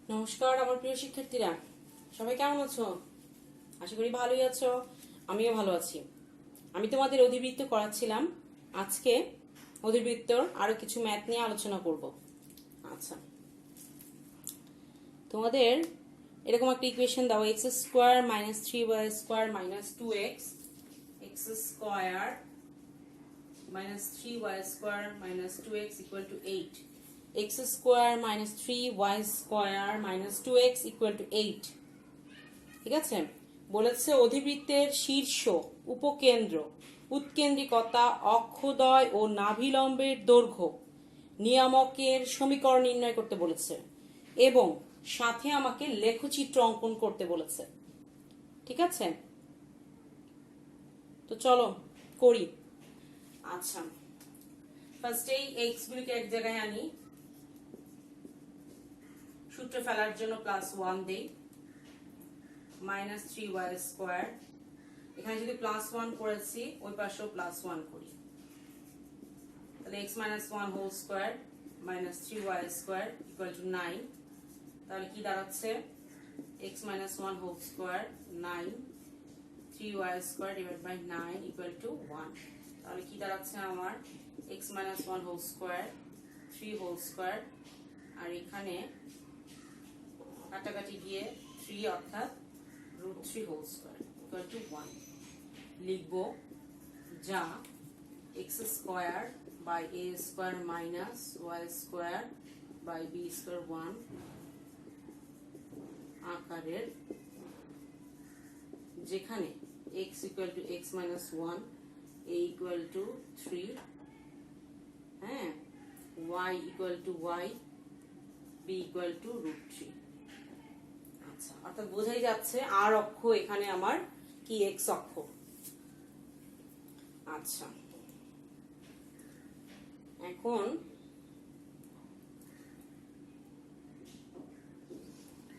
নমস্কার আমার প্রিয় শিক্ষার্থীরা, সবাই কেমন আছো? আশা করি ভালোই আছো। আমিও ভালো আছি। আমি তোমাদের অধিবৃত্ত করাচ্ছিলাম। আজকে অধিবৃত্তর আরো কিছু ম্যাথ নিয়ে আলোচনা করব। আচ্ছা, তোমাদের এরকম একটা ইকুয়েশন দাও, x square minus 3y square minus 2x, x square minus 3y square minus 2x equal to 8. X square minus 3y square minus 2x equal to 8. ঠিক আছে, বলেছে অধিবৃত্তের শীর্ষ, উপকেন্দ্র, উৎকেন্দ্রিকতা, অক্ষদ্বয় ও নাভিলম্বের দৈর্ঘ্য নিয়ামকের সমীকরণ নির্ণয় করতে বলেছে এবং সাথে আমাকে লেখচিত্র অঙ্কন করতে বলেছে। ঠিক আছে, তো চলো করি। আচ্ছা, ফার্স্টেই এক্স গুলিকে এক জায়গায় আনি, সূত্র ফেলার জন্য +1 দেই, -3y স্কয়ার, এখানে যদি +1 করেছি ওই পাশেও +1 করি, তাহলে x - 1 whole square -3y square equal to 9। তাহলে কি দাঁড়াচ্ছে? x - 1 whole square 9, 3y square divide by 9 equal to 1। তাহলে কি দাঁড়াচ্ছে আমার? x - 1 whole square 3 whole square, আর এখানে কাটাকাটি গিয়ে 3 অর্থাৎ √3 হোল স্কয়ার ইকুয়াল টু 1 লিখব, যা x square by a square minus y square by b square 1 আকারের, যেখানে x equal to x - 1, a equal to 3, হ্যাঁ, y equal to y, b equal to √3। আচ্ছা, অর্থাৎ বোঝাই যাচ্ছে আর অক্ষ এখানে আমার কি x অক্ষ। আচ্ছা, এখন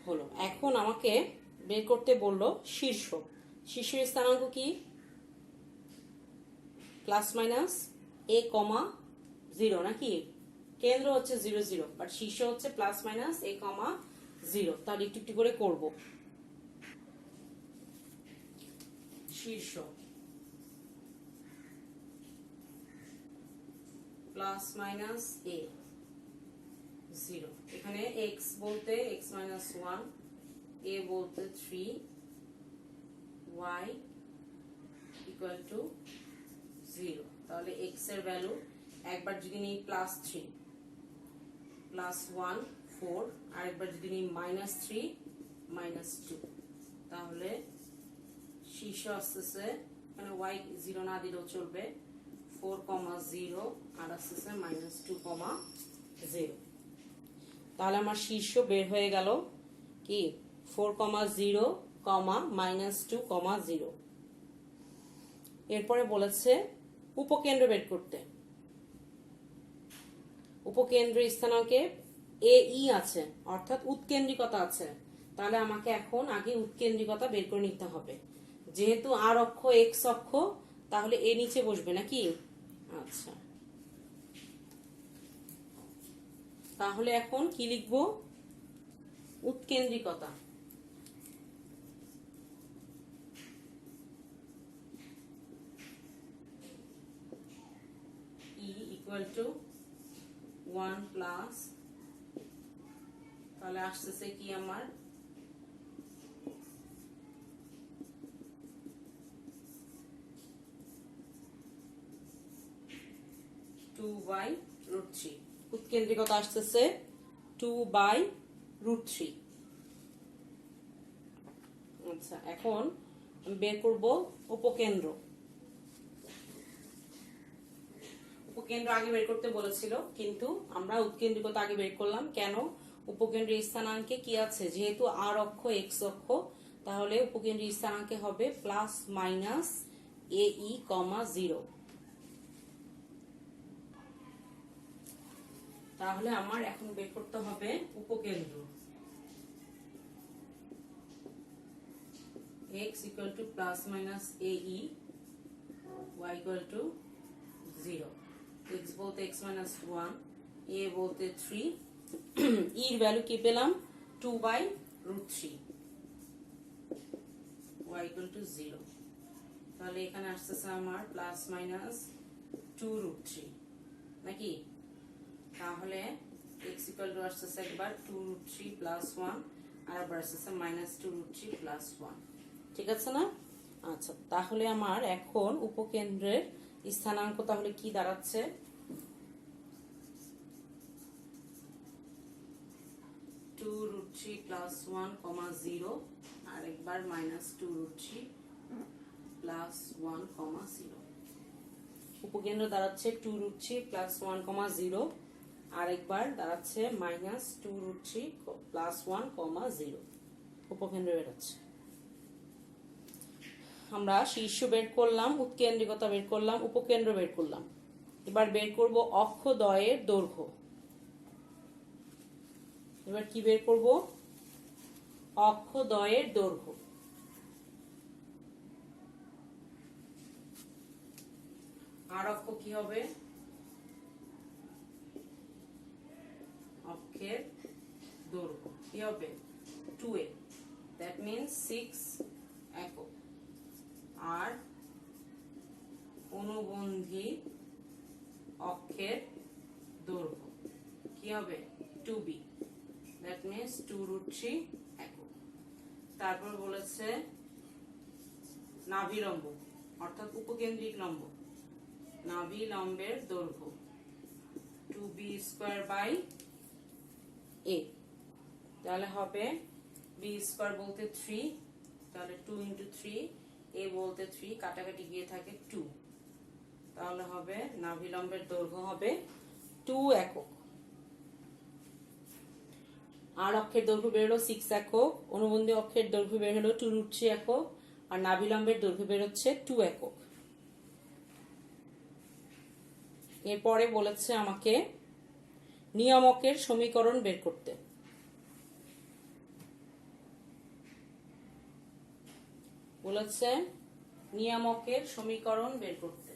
হলো, এখন আমাকে বের করতে বললো শীর্ষ। শীর্ষের স্থানাঙ্ক কি? +-a, 0 নাকি? কেন্দ্র হচ্ছে 0 0, বাট শীর্ষ হচ্ছে +-a, 0। তাহলে একটু একটু করে করব। শীর্ষ +-a, 0, এখানে x বলতে x - 1, a বলতে 3, y ইকুয়াল টু 0। তাহলে x এর ভ্যালু একবার যদি নিই +3, +1 4, আর একবার যদি নিই -3 -2, তাহলে শীর্ষ আসতেছে, মানে y 0 না দিলেও চলবে, 4, 0, আর আসতেছে -2, 0। তাহলে আমার শীর্ষ বের হয়ে গেল কি 4, 0, -2, 0। এরপরে বলেছে উপকেন্দ্র বের করতে। উপকেন্দ্রের স্থানাঙ্কে AE আছে, অর্থাৎ উৎকেন্দ্রিকতা আছে। তাহলে আমাকে এখন আগে উৎকেন্দ্রিকতা বের করে নিতে হবে। যেহেতু আর অক্ষ x অক্ষ, তাহলে এ নিচে বসবে নাকি? আচ্ছা, তাহলে এখন কি লিখব? উৎকেন্দ্রিকতা। E equal to 1 প্লাস, তাহলে আসতেছে কি আমার 2/√3। উৎকেন্দ্রিকতা আসতেছে 2/√3। আচ্ছা, এখন আমি বের করব উপকেন্দ্র। উপকেন্দ্র আগে বের করতে বলেছিল, কিন্তু আমরা উৎকেন্দ্রিকতা আগে বের করলাম। কেন? উপকেন্দ্রের স্থানাঙ্কে কি আছে? যেহেতু আর অক্ষ x অক্ষ, তাহলে উপকেন্দ্রের স্থানাঙ্কে হবে +-ae, 0। তাহলে আমার এখন বের করতে হবে উপকেন্দ্র। x equal to +-ae, y equal to 0। x বলতে x - 1, a বলতে 3, এর ভ্যালু কি পেলাম? 2/√3 y = 0। তাহলে এখানে আসতেছে আমার প্লাস মাইনাস 2√3 নাকি? তাহলে x = আসতেছে একবার 2√3 + 1 আর আবার আসতেছে -2√3 + 1। ঠিক আছে না? আচ্ছা, তাহলে আমার এখন উপকেন্দ্রের স্থানাঙ্ক তাহলে কি দাঁড়াচ্ছে? 2√3 + 1, 0 আর একবার -2√3 + 1, 0। উপকেন্দ্র দাঁড়াচ্ছে 2√3 + 1, 0 আর একবার দাঁড়াচ্ছে -2√3 + 1, 0। উপকেন্দ্র বেরোচ্ছে। আমরা শীর্ষ বের করলাম, উৎকেন্দ্রিকতা বের করলাম, উপকেন্দ্র বের করলাম। এবার বের করব অক্ষদ্বয়ের দৈর্ঘ্য। এবার কি বের করব? অক্ষদ্বয়ের দৈর্ঘ্য। আর অক্ষ কি হবে? অক্ষের দৈর্ঘ্য কি হবে? 2a, that means 6 একক। আর অনুবন্ধী অক্ষের দৈর্ঘ্য কি হবে? 2b, that means 2√3 একক। তারপর বলেছে নাভিলম্ব অর্থাৎ উপকেন্দ্রিক লম্ব, নাভিলম্বের দৈর্ঘ্য 2b² / a। তাহলে হবে b² বলতে 3, তাহলে 2 × 3, a বলতে 3, কাটাকাটি গিয়ে থাকে 2। তাহলে হবে নাভিলম্বের দৈর্ঘ্য হবে 2 একক। আর অক্ষের দৈর্ঘ্য বের হলো 6 একক, অনুবন্ধী অক্ষের দৈর্ঘ্য বের হলো 2√3 একক, আর নাভিলম্বের দৈর্ঘ্য বের হচ্ছে 2 একক। এরপরে বলেছে আমাকে নিয়ামকের সমীকরণ বের করতে। বলেছে নিয়ামকের সমীকরণ বের করতে।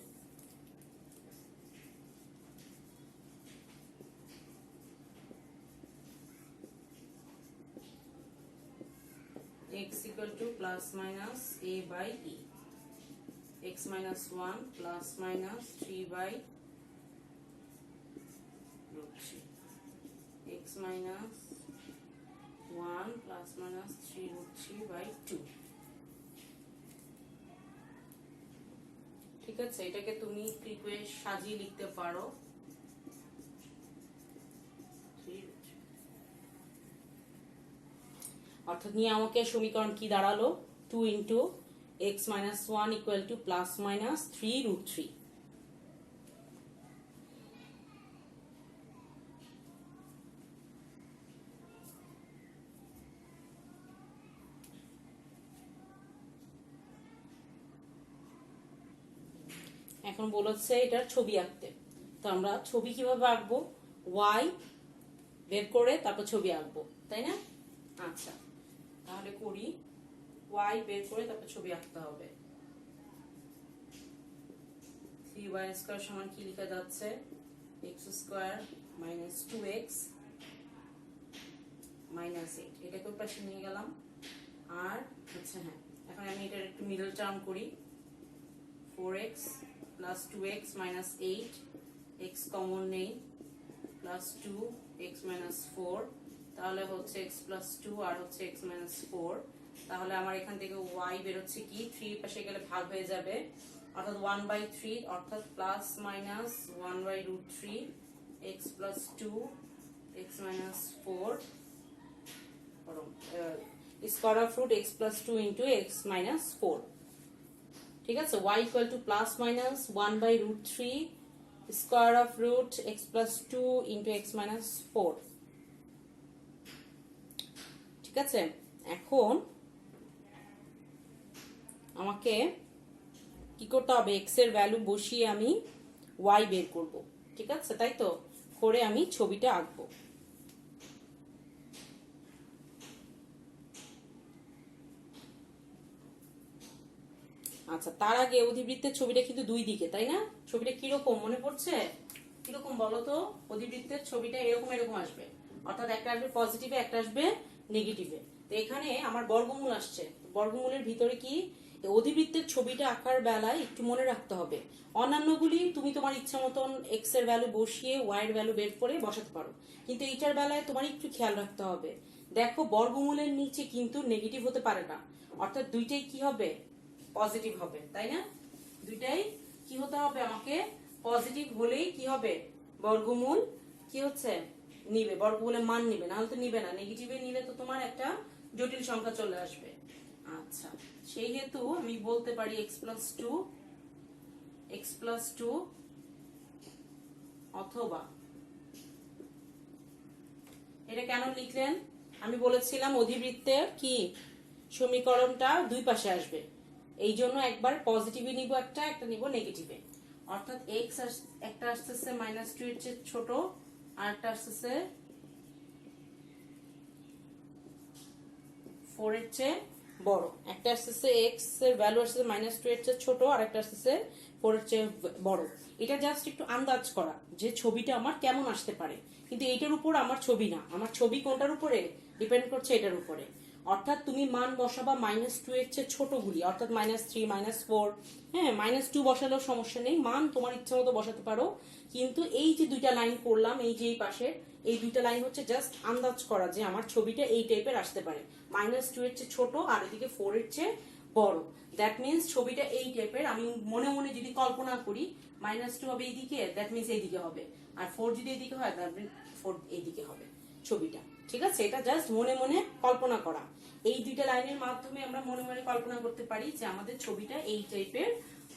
x = +-a/e, x - 1 +-3/√3, x - 1 +-3√3/2। ঠিক আছে, এটাকে তুমি ক্লিকে সাজিয়ে লিখতে পারো। অর্থাৎ নিয়ামকের সমীকরণ কি দাঁড়ালো? 2 × x - 1 = +-3√3। এখন বলেছে এটার ছবি আঁকতে। তো আমরা ছবি কিভাবে আঁকবো? y বের করে তারপর ছবি আঁকবো, তাই না? আচ্ছা, তাহলে করি। y বের করে তারপর ছবি আঁকতে হবে। 3y² সমান কি লেখা যাচ্ছে? x² - 2x - 8। এটাকে ওই পাশে নিয়ে গেলাম। আর আচ্ছা হ্যাঁ, এখন আমি এটার একটু মিডল টার্ম করি। 4x + 2x - 8, x কমন নেই, +2 x - 4, তাহলে হচ্ছে x + 2 আর হচ্ছে x - 4। তাহলে আমার এখান থেকে y বের হচ্ছে কি? 3 পাশে গেলে ভাগ হয়ে যাবে, অর্থাৎ 1/3, অর্থাৎ +-1/√3 x + 2 x - 4 square of root x + 2 × x - 4। ঠিক আছে, y = +-1/√3 square of root x + 2 × x - 4। ঠিক আছে, এখন আমাকে কি করতে হবে? x এর ভ্যালু বসিয়ে আমি y বের করব। ঠিক আছে, তাই তো করে আমি ছবিটা আঁকবো। আচ্ছা, তার আগে অধিবৃত্তের ছবিটা কিন্তু দুই দিকে, তাই না? ছবিটা কিরকম মনে পড়ছে? কিরকম বলো তো? অধিবৃত্তের ছবিটা এরকম আসবে, অর্থাৎ একটা আসবে পজিটিভে, একটা আসবে নেগেটিভে। তো এখানে আমার বর্গমূল আসছে, বর্গমূলের ভিতরে কি অধিবৃত্তের ছবিটা আঁকার বেলায় একটু মনে রাখতে হবে, অন্যান্যগুলি তুমি তোমার ইচ্ছা মতন এক্স এর ভ্যালু বসিয়ে ওয়াই এর ভ্যালু বের করে বসাতে পারো, কিন্তু এইটার বেলায় তোমার একটু খেয়াল রাখতে হবে। দেখো বর্গমূলের নিচে কিন্তু নেগেটিভ হতে পারে না, অর্থাৎ দুইটাই কি হবে, পজিটিভ হবে, তাই না? দুইটাই কি হতে হবে আমাকে, পজিটিভ হলেই কি হবে, বর্গমূল কি হচ্ছে নিবে, বর্গমূলের মান নিবে, নাহলে তো নিবে না। নেগেটিভে নিলে তো তোমার একটা জটিল সংখ্যা চলে আসবে। আচ্ছা, সেই হেতু আমি বলতে পারি x+2 অথবা, এটা কেন লিখলেন, আমি বলেছিলাম অধিবৃত্তের কি সমীকরণটা দুই পাশে আসবে, এই জন্য একবার পজিটিভে নিব, একটা নিব নেগেটিভে, অর্থাৎ x একটা আসতেছে -2 এর চেয়ে ছোট, আর একটা আসতেছে 4 এর চেয়ে বড়। একটা আসতেছে x এর ভ্যালু আসতেছে -2 এর চেয়ে ছোট, আর একটা আসতেছে 4 এর চেয়ে বড়। এটা জাস্ট একটু আন্দাজ করা যে ছবিটা আমার কেমন আসতে পারে, কিন্তু এইটার উপর আমার ছবি না, আমার ছবি কোনটার উপরে ডিপেন্ড করছে, এটার উপরে। অর্থাৎ তুমি মান বসাবা -2 এর চেয়ে ছোটগুলি, অর্থাৎ -3, -4, হ্যাঁ -2 বসালেও সমস্যা নেই, মান তোমার ইচ্ছা মতো বসাতে পারো। কিন্তু এই যে দুইটা লাইন করলাম, এই যে এই পাশে এই দুইটা লাইন হচ্ছে জাস্ট আন্দাজ করা যে আমার ছবিটা এই টাইপের আসতে পারে, -2 এর চেয়ে ছোট আর এদিকে 4 এর চেয়ে বড়। দ্যাট মিনস ছবিটা এই টাইপের। আমি মনে মনে যদি কল্পনা করি -2 হবে এইদিকে, দ্যাট মিনস এইদিকে হবে, আর 4 যদি এইদিকে হয় দ্যাট মিনস 4 এইদিকে হবে ছবিটা। ঠিক আছে, এটা জাস্ট মনে মনে কল্পনা করা। এই দুইটা লাইনের মাধ্যমে আমরা মনে মনে কল্পনা করতে পারি যে আমাদের ছবিটা এই টাইপের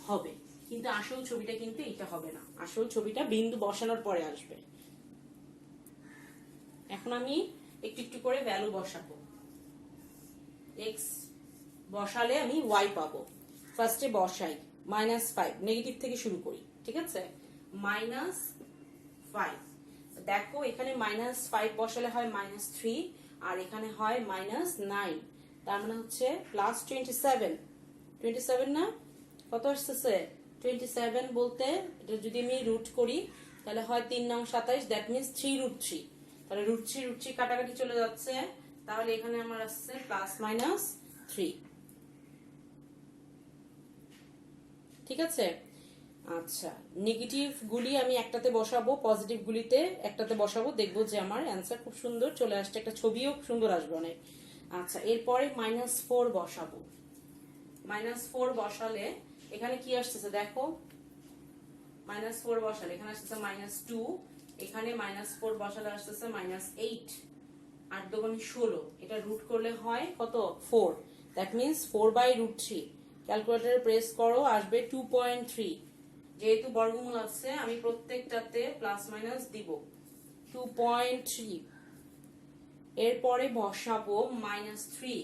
হবে, কিন্তু আসল ছবিটা কিন্তু এইটা হবে না, আসল ছবিটা বিন্দু বসানোর পরে আসবে। এখন আমি একটু একটু করে ভ্যালু বসাবো। x বসালে আমি y পাবো। ফার্স্টে বসাই -5, নেগেটিভ থেকে শুরু করি, ঠিক আছে, -5। দেখো এখানে -5 বসালে হয় -3, আর এখানে হয় -9, তার মানে হচ্ছে +27 না, কত আসতেছে 27 বলতে, এটা যদি আমি রুট করি তাহলে হয় 3 নং 27, দ্যাট মিনস 3√3, তাহলে √3 কাটাকাটি চলে যাচ্ছে, তাহলে এখানে আমার আসছে +-3। ঠিক আছে, আচ্ছা নেগেটিভ গুলি আমি একটাতে বসাবো, পজিটিভ গুলিতে একটাতে বসাবো, দেখবো যে আমার অ্যান্সার খুব সুন্দর চলে আসছে, একটা ছবিও সুন্দর আসবে অনেক। আচ্ছা এরপরে -4 বসাবো। -4 বসালে এখানে কি আসতেছে দেখো, -4 বসালে এখানে আসতেছে -2, এখানে -4 বসালে আসতেছে -8, 8 দুগুণে 16, এটা রুট করলে হয় কত 4, দ্যাট মিনস 4/√3। ক্যালকুলেটরে প্রেস করো, আসবে 2.3। যেহেতু বর্গমূল আছে আমি প্রত্যেকটাতে প্লাস মাইনাস দিব, 2.3। এরপরে বসাবো -3।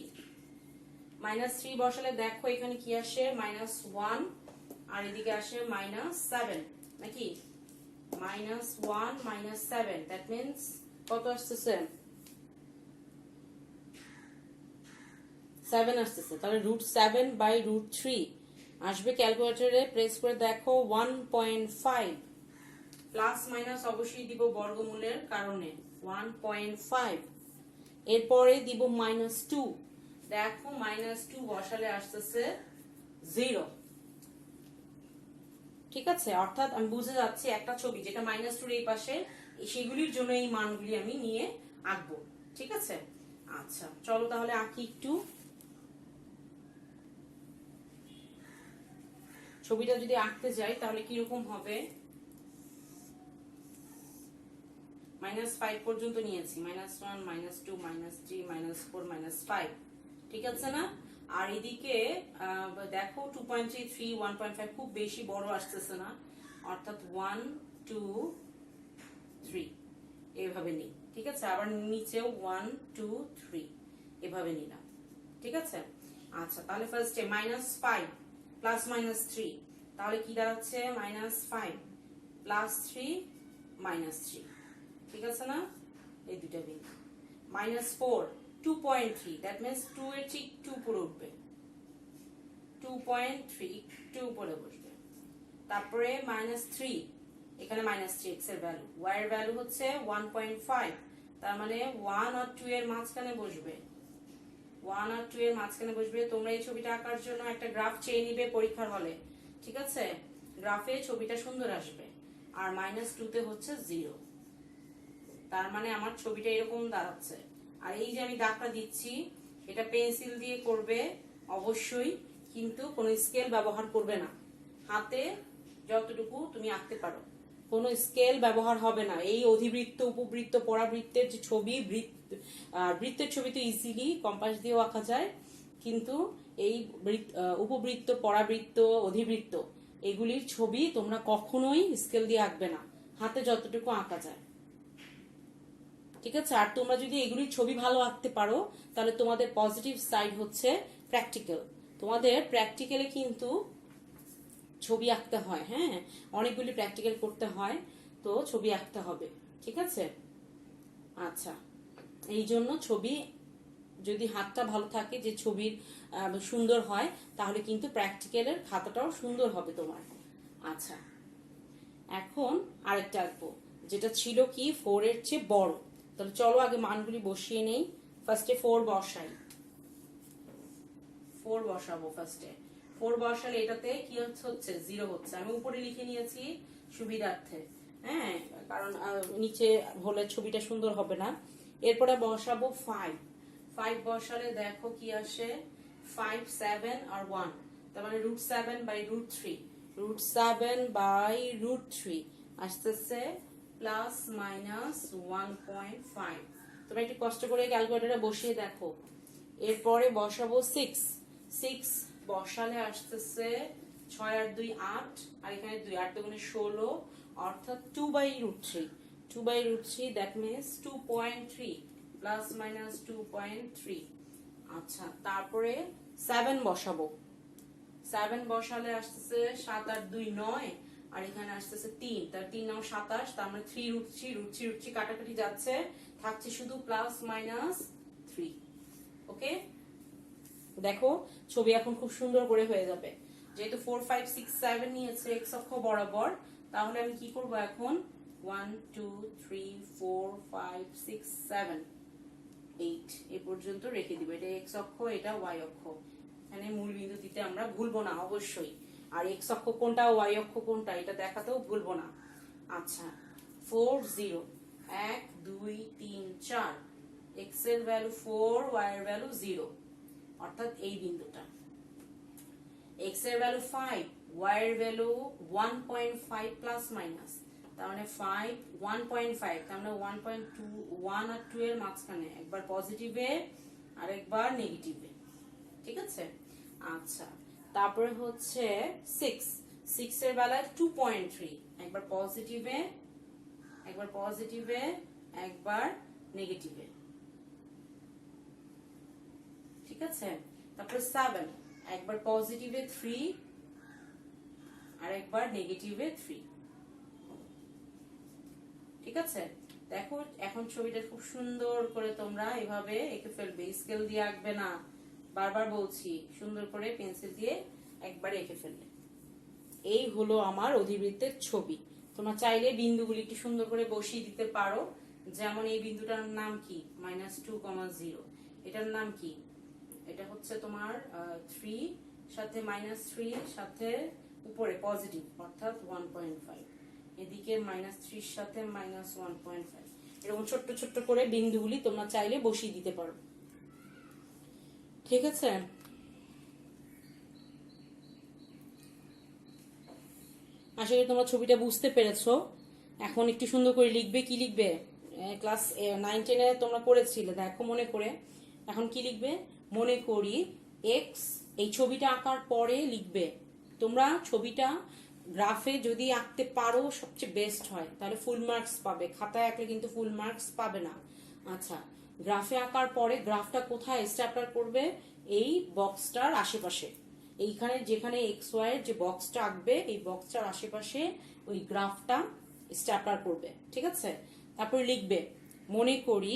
-3 বসালে দেখো এখানে কি আসে -1, আর এদিকে আসে -7, নাকি -1 -7, দ্যাট মিনস কত আসতেছে 7 আসতেছে, তাহলে √7/√3 আসবে। ক্যালকুলেটরে প্রেস করে দেখো 1.5, প্লাস মাইনাস অবশ্যই দিব বর্গমূলের কারণে 1.5। এরপরে দিব -2, দেখো -2 বসালে আসতেছে 0। ঠিক আছে, অর্থাৎ আমি বুঝে যাচ্ছি একটা ছবি যেটা -2 এই পাশে, সেগুলির জন্য এই মানগুলি আমি নিয়ে আঁকবো। ঠিক আছে, আচ্ছা চলো তাহলে আঁকি একটু। ছবিটা যদি আঁকতে যাই তাহলে কিরকম হবে, -5 পর্যন্ত নিয়েছি, -1 -2 -3 -4 -5, ঠিক আছে না? আর এদিকে দেখো 2.3 3 1.5 খুব বেশি বড় আসতেছে না, অর্থাৎ 1 2 3 এভাবে নিই। ঠিক আছে, আবার নিচেও 1 2 3 এভাবে নিলাম। ঠিক আছে, আচ্ছা তাহলে ফার্স্টে -5 +-3, তাহলে কি দাঁড়াচ্ছে -5 +3 -3, ঠিক আছে না? এই দুটা বিন্দু -4 2.3, দ্যাট মিন্স 2 এর ঠিক 2 উপরে উঠবে, 2.3 2 উপরে বসবে। তারপরে -3, এখানে -3 x এর ভ্যালু, y এর ভ্যালু হচ্ছে 1.5, তার মানে 1 আর 2 এর মাঝখানে বসবে, 1 আর 2 এর মাঝখানে বসবে। তোমরা এই ছবিটা আঁকার জন্য একটা গ্রাফ চেয়ে নিবে পরীক্ষার হলে, ঠিক আছে? গ্রাফে ছবিটা সুন্দর আসবে। আর -2 তে হচ্ছে 0, তার মানে আমার ছবিটা এরকম দাঁড়াচ্ছে। আর এই যে আমি দাগটা দিচ্ছি, এটা পেন্সিল দিয়ে করবে অবশ্যই, কিন্তু কোনো স্কেল ব্যবহার করবে না। হাতে যতটুকু তুমি আঁকতে পারো, কোনো স্কেল ব্যবহার হবে না। এই অধিবৃত্ত, উপবৃত্ত, পরাবৃত্তের যে ছবি, বৃত্তের ছবি তো ইজিলি কম্পাস দিয়েও আঁকা যায়, কিন্তু এই উপবৃত্ত, পরাবৃত্ত, অধিবৃত্ত এগুলির ছবি তোমরা কখনোই স্কেল দিয়ে আঁকবে না, হাতে যতটুকু আঁকা যায়, ঠিক আছে? আর তোমরা যদি এগুলির ছবি ভালো আঁকতে পারো, তাহলে তোমাদের পজিটিভ সাইড হচ্ছে প্র্যাকটিক্যাল। তোমাদের প্র্যাকটিক্যালে কিন্তু ছবি আঁকতে হয়, হ্যাঁ, অনেকগুলি প্র্যাকটিক্যাল করতে হয়, তো ছবি আঁকতে হবে, ঠিক আছে? আচ্ছা, এই জন্য ছবি যদি হাতটা ভালো থাকে, যে ছবির সুন্দর হয়, তাহলে কিন্তু প্র্যাকটিক্যালের খাতাটাও সুন্দর হবে তোমার। আচ্ছা, এখন আরেকটা আঁকবো, যেটা ছিল কি 4 এর চেয়ে বড়। তাহলে চলো আগে মানগুলি বসিয়ে নেই। ফার্স্টে 4 বসাই, 4 বসাবো ফার্স্টে। 4 বসালে এটাতে কি হচ্ছে 0 হচ্ছে। আমি উপরে লিখে নিয়েছি সুবিধার্থে, হ্যাঁ, কারণ নিচে হলে ছবিটা সুন্দর হবে না। এরপরে বসাবো 5, 5 বসালে দেখো কি আসে, 5, 7 আর 1, তার মানে √7/√3, √7/√3 আসতেছে ±1.5। তোমরা একটু কষ্ট করে ক্যালকুলেটরে বসিয়ে দেখো। এরপরে বসাবো 6, 6 বসালে আসতেছে 6 আর 2 8, আর এখানে 2, 8 দুগুণে 16, অর্থাৎ 2/√3, 2/√3, দ্যাট মিনস 2.3 ±2.3। আচ্ছা, তারপরে 7 বসাবো। 7 বসালে আসতেছে 7 আর 2 9, আর এখানে আসতেছে 3, তার 3 9 27, তার মানে 3√3 কাটাকাটি যাচ্ছে, থাকছে শুধু ±3। ওকে, দেখো ছবি এখন খুব সুন্দর করে হয়ে যাবে। যেহেতু 4 5 6 7 নিয়েছে এক্স অক্ষ বরাবর, তাহলে আমি কি করব এখন, 1 2 3 4 5 6 7 8 এই পর্যন্ত রেখে দিব। এটা এক্স অক্ষ, এটা ওয়াই অক্ষ। এখানে মূল বিন্দু দিতে আমরা ভুলবো না অবশ্যই। আর এক্স অক্ষ কোনটা, ওয়াই অক্ষ কোনটা, এটা দেখাতেও ভুলবো না। আচ্ছা, 4 0 1 2 3 4, এক্স এর ভ্যালু 4, ওয়াই এর ভ্যালু 0, অর্থাৎ এই বিন্দুটা। এক্স এর ভ্যালু 5, ওয়াই এর ভ্যালু 1.5 প্লাস মাইনাস, তার মানে 5 1.5, তার মানে 1.2, 1 আর 2 এর মাঝখানে, একবার পজিটিভে আর একবার নেগেটিভে, ঠিক আছে? আচ্ছা, তারপরে হচ্ছে 6, 6 এর বেলায় 2.3, একবার পজিটিভে একবার নেগেটিভে, ঠিক আছে? তারপর 7, একবার পজিটিভে 3 আর একবার নেগেটিভে 3, ঠিক আছে? দেখো এখন ছবিটা খুব সুন্দর করে তোমরা এভাবে এঁকে ফেলবে, স্কেল দিয়ে আঁকবে না, বারবার বলছি, সুন্দর করে পেন্সিল দিয়ে একবার এঁকে ফেলবে। এই হলো আমার অধিবৃত্তের ছবি। তোমরা চাইলে বিন্দুগুলি একটু সুন্দর করে বসিয়ে দিতে পারো। যেমন এই বিন্দুটার নাম কি, -2, 0, এটার নাম কি, এটা হচ্ছে তোমার 3 সাথে -3 সাথে উপরে পজিটিভ, অর্থাৎ 1.5, এদিকে -3 সাথে -1.5। এরকম ছোট্ট ছোট্ট করে বিন্দুগুলি তোমরা চাইলে বসিয়ে দিতে পারো, ঠিক আছে? আশা করি তোমরা ছবিটা বুঝতে পেরেছো। এখন একটু সুন্দর করে লিখবে। কি লিখবে, ক্লাস 9 10-এ তোমরা করেছিলে, দেখো মনে করে। এখন কি লিখবে, মনে করি এক্স, এই ছবিটা আঁকার পরে লিখবে। তোমরা ছবিটা গ্রাফে যদি আঁকতে পারো সবচেয়ে বেস্ট হয়, তাহলে ফুল মার্কস পাবে। খাতায় আঁকলে কিন্তু ফুল মার্কস পাবে না। আচ্ছা, গ্রাফে আঁকার পরে গ্রাফটা কোথায় স্ট্যাপলার করবে, এই বক্সটার আশেপাশে, এইখানে যেখানে এক্স ওয়াই এর যে বক্সটা আঁকবে, এই বক্সটার আশেপাশে ওই গ্রাফটা স্ট্যাপলার করবে, ঠিক আছে? তারপরে লিখবে, মনে করি,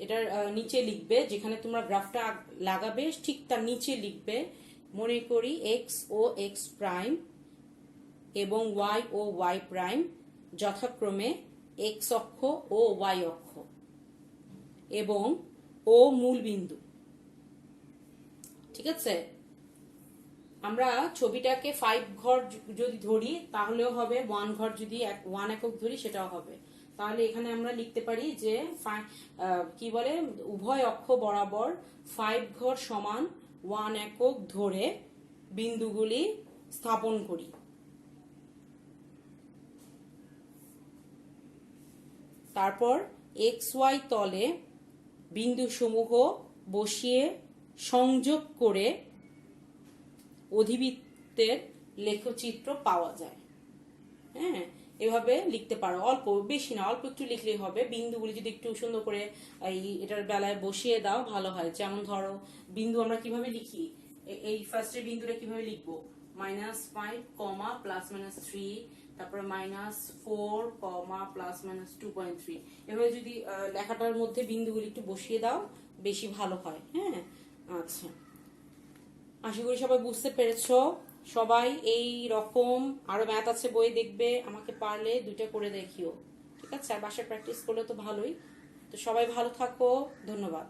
এটার নিচে লিখবে, যেখানে তোমরা গ্রাফটা লাগাবে ঠিক তার নিচে লিখবে, মনে করি এক্স ও এক্স প্রাইম এবং ওয়াই ও ওয়াই প্রাইম যথাক্রমে এক্স অক্ষ ও ওয়াই অক্ষ। এবং ও মূল বিন্দু। ঠিক আছে, আমরা ছবিটাকে 5 ঘর যদি ধরি তাহলেও হবে, 1 ঘর যদি 1 একক ধরি সেটাও হবে। তাহলে এখানে আমরা লিখতে পারি যে কি বলে, উভয় অক্ষ বরাবর 5 ঘর সমান 1 একক ধরে বিন্দুগুলি স্থাপন করি। তারপর XY তলে বিন্দুসমূহ বসিয়ে সংযোগ করে অধিবৃত্তের লেখচিত্র পাওয়া যায়। হ্যাঁ, এভাবে লিখতে পারো, অল্প, বেশি না, অল্প একটু লিখলেই হবে। বিন্দুগুলি যদি একটু সুন্দর করে এটার বেলায় বসিয়ে দাও ভালো হয়। যেমন ধরো বিন্দু আমরা কিভাবে লিখি, এই ফার্স্টের বিন্দুটা কিভাবে লিখবো, -5, +-3, তারপরে -4, +-2.3। এভাবে যদি লেখাটার মধ্যে বিন্দুগুলি একটু বসিয়ে দাও বেশি ভালো হয়। হ্যাঁ, আচ্ছা, আশা করি সবাই বুঝতে পেরেছো। সবাই এই রকম আরো ম্যাথ আছে বই দেখবে, আমাকে পারলে 2টা করে দেখিও। ঠিক আছে, আর বাসায় প্র্যাকটিস করলে তো ভালোই। তো সবাই ভালো থাকো, ধন্যবাদ।